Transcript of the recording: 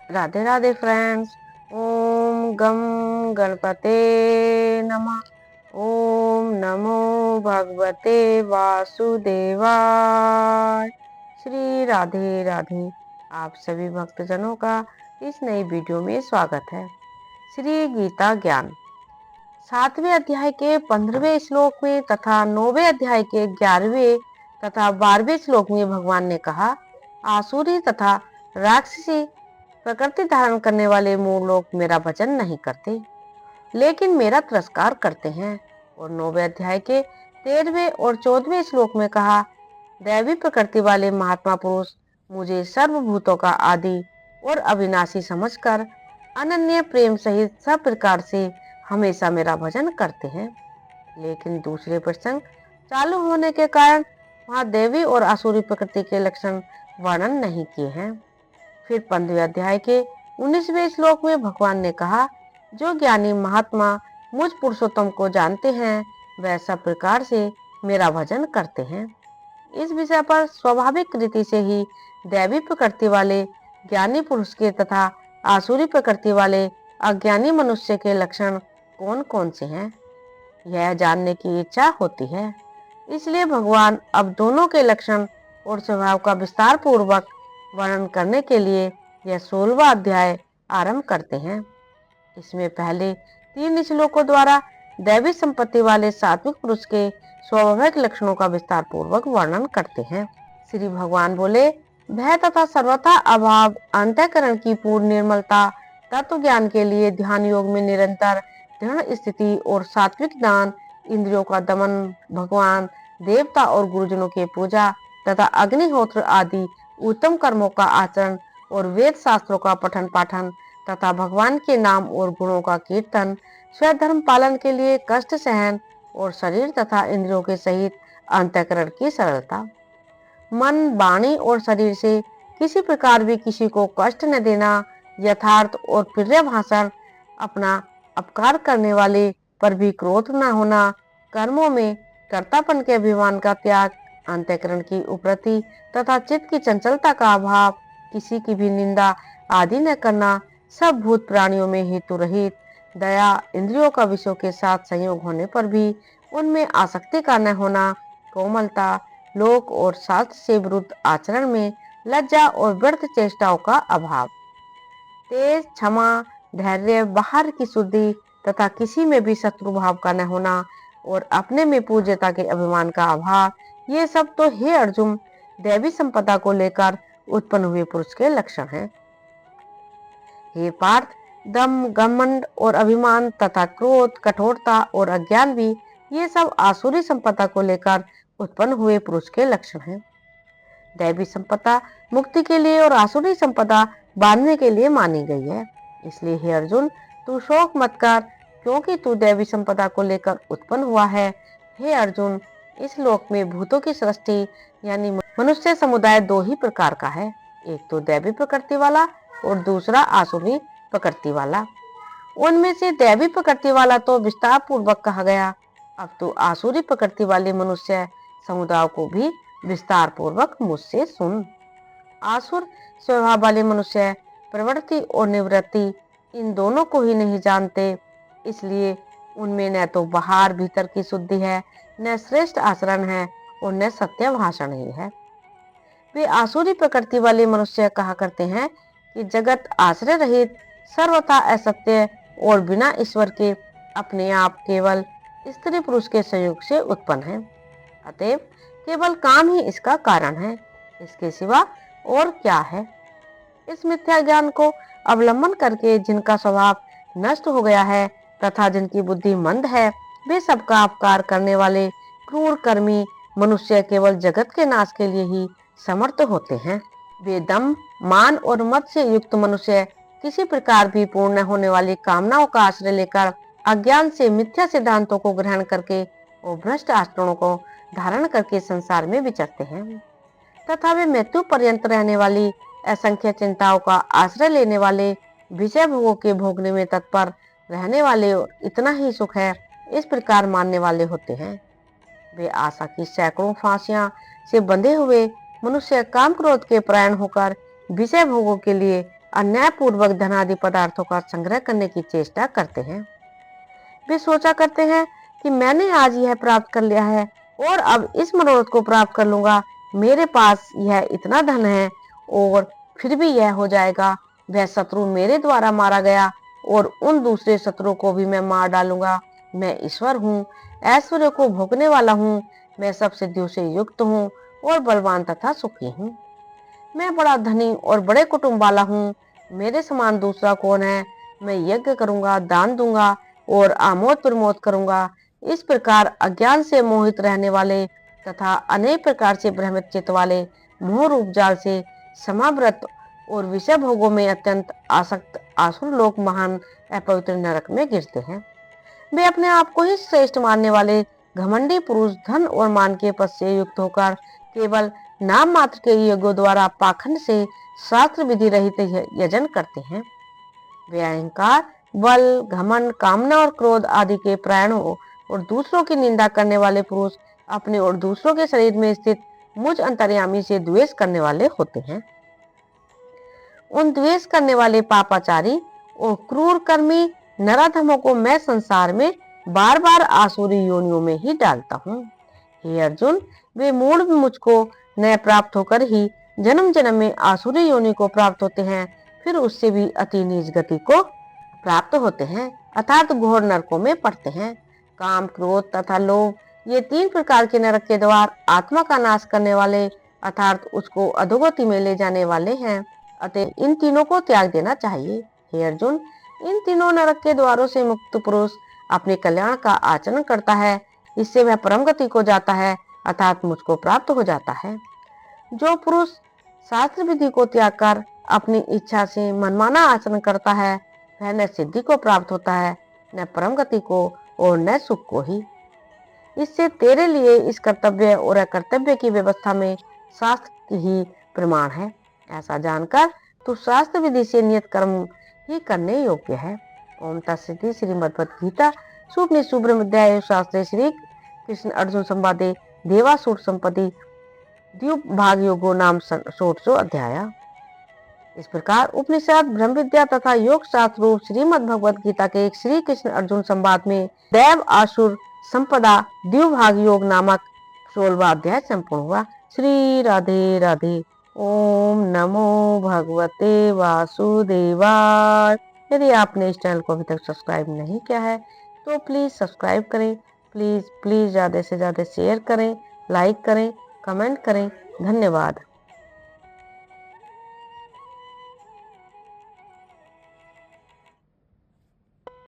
Radhe Radhe friends. ओम गम गणपते नमः। ओम नमो भगवते वासुदेवाय। श्री राधे राधे। आप सभी भक्तजनों का इस नई वीडियो में स्वागत है। श्री गीता ज्ञान 7वें अध्याय के 15वें श्लोक में तथा 9वें अध्याय के 11वें तथा 12वें श्लोक में भगवान ने कहा, आसुरी तथा राक्षसी प्रकृति धारण करने वाले मूल लोग मेरा भजन नहीं करते, लेकिन मेरा तिरस्कार करते हैं। और 9वें अध्याय के 13वें और 14वें श्लोक में कहा, दैवी प्रकृति वाले महात्मा पुरुष मुझे सर्वभूतों का आदि और अविनाशी समझकर अनन्य प्रेम सहित सब प्रकार से हमेशा मेरा भजन करते हैं। लेकिन दूसरे प्रसंग चालू होने के कारण वहाँ देवी और आसुरी प्रकृति के लक्षण वर्णन नहीं किए हैं। फिर 15वें अध्याय के 19वें श्लोक में भगवान ने कहा, जो ज्ञानी महात्मा मुझ पुरुषोत्तम को जानते हैं वह सब प्रकार से मेरा भजन करते हैं। इस विषय पर स्वाभाविक रीति से ही दैवी प्रकृति वाले ज्ञानी पुरुष के तथा आसुरी प्रकृति वाले अज्ञानी मनुष्य के लक्षण कौन कौन से हैं, यह जानने की इच्छा होती है। इसलिए भगवान अब दोनों के लक्षण और स्वभाव का विस्तार पूर्वक वर्णन करने के लिए यह 16वां अध्याय आरंभ करते हैं। इसमें पहले 3 श्लोकों द्वारा दैवी संपत्ति वाले सात्विक पुरुष के स्वाभाविक लक्षणों का विस्तार पूर्वक वर्णन करते हैं। श्री भगवान बोले, भय तथा सर्वथा अभाव, अंतःकरण की पूर्ण निर्मलता, तत्व ज्ञान के लिए ध्यान योग में निरंतर दृढ़ स्थिति और सात्विक दान, इंद्रियों का दमन, भगवान, देवता और गुरुजनों की पूजा तथा अग्निहोत्र आदि उत्तम कर्मों का आचरण और वेद शास्त्रों का पठन पाठन तथा भगवान के नाम और गुणों का कीर्तन, स्वधर्म पालन के लिए कष्ट सहन और शरीर तथा इंद्रियों के सहित अंतःकरण की सरलता, मन, वाणी और शरीर से किसी प्रकार भी किसी को कष्ट न देना, यथार्थ और प्रिय भाषण, अपना अपकार करने वाले पर भी क्रोध न होना, कर्मों में कर्तापन के अभिमान का त्याग, अंतःकरण की उपरति तथा चित्त की चंचलता का अभाव, किसी की भी निंदा आदि न करना, सब भूत प्राणियों में हेतु रहित, दया, इंद्रियों का विषयों के साथ संयोग होने पर भी उनमें आसक्ति का न होना, कोमलता, लोक और शास्त्र से विरुद्ध आचरण में लज्जा और व्यर्थ चेष्टाओं का अभाव, तेज, क्षमा, धैर्य, बाहर की शुद्धि तथा किसी में भी शत्रु भाव का न होना और अपने में पूज्यता के अभिमान का अभाव, ये सब तो हे अर्जुन दैवी संपदा को लेकर उत्पन्न हुए पुरुष के लक्षण हैं। हे पार्थ, दम, घमंड और अभिमान तथा क्रोध, कठोरता और अज्ञान भी ये सब आसुरी संपदा को लेकर उत्पन्न हुए पुरुष के लक्षण हैं। दैवी संपदा मुक्ति के लिए और आसुरी संपदा बांधने के लिए मानी गई है। इसलिए हे अर्जुन, तू शोक मत कर, क्योंकि तू दैवी संपदा को लेकर उत्पन्न हुआ है। हे अर्जुन, इस लोक में भूतों की सृष्टि यानी मनुष्य समुदाय 2 ही प्रकार का है, एक तो दैवी प्रकृति वाला और दूसरा आसुरी प्रकृति वाला। उनमें से दैवी प्रकृति वाला तो विस्तार पूर्वक कहा गया, अब तो आसुरी प्रकृति वाले मनुष्य समुदाय को भी विस्तार पूर्वक मुझसे सुन। आसुर स्वभाव वाले मनुष्य प्रवृत्ति और निवृत्ति इन दोनों को ही नहीं जानते, इसलिए उनमें न तो बाहर भीतर की शुद्धि है, न श्रेष्ठ आचरण है और न सत्य भाषण ही है। वे आसुरी प्रकृति वाले मनुष्य कहा करते हैं कि जगत आश्रय रहित, सर्वथा असत्य और बिना ईश्वर के अपने आप केवल स्त्री पुरुष के संयोग से उत्पन्न है। अतएव केवल काम ही इसका कारण है, इसके सिवा और क्या है। इस मिथ्या ज्ञान को अवलंबन करके जिनका स्वभाव नष्ट हो गया है तथा जिनकी बुद्धि मंद है, वे सबका अपकार करने वाले क्रूर कर्मी मनुष्य केवल जगत के नाश के लिए ही समर्थ होते हैं। वे दम, मान और मद से युक्त मनुष्य किसी प्रकार भी पूर्ण होने वाली कामनाओं का आश्रय लेकर अज्ञान से मिथ्या सिद्धांतों को ग्रहण करके और भ्रष्ट आचरणों को धारण करके संसार में विचरते हैं तथा वे मृत्यु पर्यंत रहने वाली असंख्य चिंताओं का आश्रय लेने वाले, विषय भोगों के भोगने में तत्पर रहने वाले और इतना ही सुख है इस प्रकार मानने वाले होते हैं। वे आशा की सैकड़ों फांसियां से बंधे हुए मनुष्य काम क्रोध के परायण होकर विषय भोगों के लिए अन्यायपूर्वक धन आदि पदार्थों का संग्रह करने की चेष्टा करते हैं। वे सोचा करते हैं कि मैंने आज यह प्राप्त कर लिया है और अब इस मनोरथ को प्राप्त कर लूंगा। मेरे पास यह इतना धन है और फिर भी यह हो जाएगा। वह शत्रु मेरे द्वारा मारा गया और उन दूसरे शत्रुओं को भी मैं मार डालूंगा। मैं ईश्वर हूँ, ऐश्वर्य को भोगने वाला हूँ। मैं सब सिद्धियों से युक्त हूँ और बलवान तथा सुखी हूँ। मैं बड़ा धनी और बड़े कुटुंब वाला हूँ। मेरे समान दूसरा कौन है। मैं यज्ञ करूंगा, दान दूंगा और आमोद प्रमोद करूंगा। इस प्रकार अज्ञान से मोहित रहने वाले तथा अनेक प्रकार से भ्रमित चित्त वाले मोह रूप जाल से समावृत और विषय भोगों में अत्यंत आसक्त आसुर लोग महान अपवित्र नरक में गिरते हैं। वे अपने आप को ही श्रेष्ठ मानने वाले घमंडी पुरुष धन और मान के पद से युक्त होकर केवल नाम मात्र के यज्ञों द्वारा पाखंड से शास्त्र विधि रहित यजन करते हैं। वे अहंकार, बल, घमंड, कामना और क्रोध आदि के प्राणों और दूसरों की निंदा करने वाले पुरुष अपने और दूसरों के शरीर में स्थित मुझ अंतर्यामी से द्वेष करने वाले होते हैं। उन द्वेष करने वाले पापाचारी और क्रूर कर्मी नराधमों को मैं संसार में बार बार आसुरी योनियों में ही डालता हूँ। हे अर्जुन, वे मूढ़ मुझको नए प्राप्त होकर ही जन्म जन्म में आसुरी योनि को प्राप्त होते हैं, फिर उससे भी अति नीच गति को प्राप्त होते हैं, अर्थात घोर नरकों में पड़ते हैं। काम, क्रोध तथा लोभ, ये तीन प्रकार के नरक के द्वार आत्मा का नाश करने वाले अर्थात उसको अधोगति में ले जाने वाले हैं। अतः इन तीनों को त्याग देना चाहिए। हे अर्जुन, इन तीनों नरक के द्वारों से मुक्त पुरुष अपने कल्याण का आचरण करता है। इससे वह परम गति को जाता है अर्थात मुझको प्राप्त हो जाता है। जो पुरुष शास्त्र विधि को त्याग कर अपनी इच्छा से मनमाना आचरण करता है, वह न सिद्धि को प्राप्त होता है, न परम गति को और न सुख को ही। इससे तेरे लिए इस कर्तव्य और अकर्तव्य की व्यवस्था में शास्त्र ही प्रमाण है। ऐसा जानकर तू शास्त्र विधि से नियत कर्म ही करने योग्य है। ओम तत्सदिति। श्रीमद्भगवद्गीता सुब्रह्मण्य शास्त्रे श्री कृष्ण अर्जुन संवादे देवासुर संपत्ति द्व्युप भाग योगो नाम 16 अध्याय। इस प्रकार उपनिषद, ब्रह्म विद्या तथा योग शास्त्र रूप श्रीमद् भगवद गीता के श्री कृष्ण अर्जुन संवाद में दैव आसुर संपदा द्व्युभाग योग नामक 16वां अध्याय संपूर्ण हुआ। श्री राधे राधे। ओम नमो भगवते वासुदेवाय। यदि आपने इस चैनल को अभी तक सब्सक्राइब नहीं किया है तो प्लीज सब्सक्राइब करें। प्लीज ज्यादा से ज्यादा शेयर करें, लाइक करें, कमेंट करें। धन्यवाद।